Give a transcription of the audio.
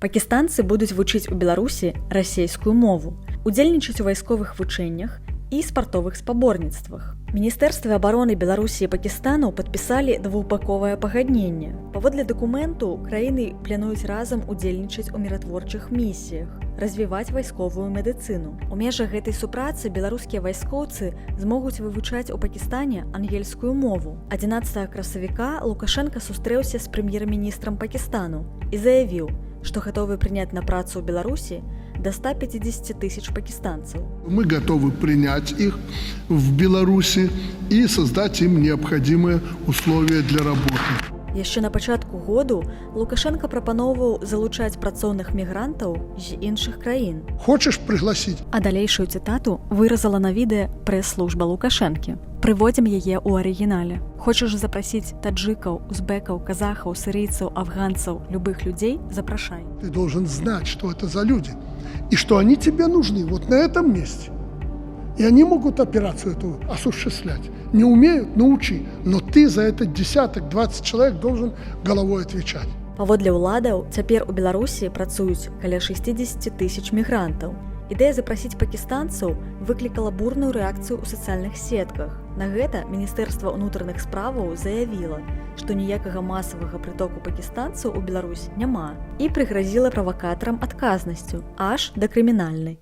Пакістанцы будуць вучыць у Беларусі расейскую мову, удзельнічаць у вайсковых вучэннях і спартовых спаборніцтвах. Міністэрствы абароны Беларусі і Пакістану падпісалі двухбаковае пагадненне. Паводле дакументу, краіны плануюць разам удзельнічаць у міратворчых місіях, развіваць вайсковую медыцыну. У межах гэтай супрацы беларускія вайскоўцы змогуць вывучаць у Пакістане ангельскую мову. 11 красавіка Лукашенко сустрэўся з прэм'ер-міністрам Пакістану і заявіў, што гатовы прыняць на працу ў Беларусі до 150 тысяч пакистанцев. Мы готовы принять их в Беларуси и создать им необходимые условия для работы. Яшчэ на пачатку году Лукашенко прапаноўваў залучаць працоўных мігрантаў з іншых краін. Хочешь пригласить? А далейшую цытату выразала на відэа прэс-служба Лукашэнкі. Прыводзім яе ў арыгінале. Хочаш запрасіць таджыкаў, узбекаў, казахаў, сырыйцаў, афганцаў, любых людзей, запрашай. Ты должен знать, что это за люди и что они тебе нужны вот на этом месте. И они могут операцию эту осуществлять. Не умеют — научи. Но ты за этот десяток, 20 человек должен головой отвечать. Паводле ўладаў, цяпер у Беларусі працуюць каля 60 тысяч мігрантаў. Ідэя запрасіць пакістанцаў выклікала бурную рэакцыю ў сацыяльных сетках. На гэта Міністэрства ўнутраных справаў заявіла, што ніякага масавага прытоку пакістанцаў у Беларусь няма і прыгразіла правакатарам адказнасцю аж да крымінальнай.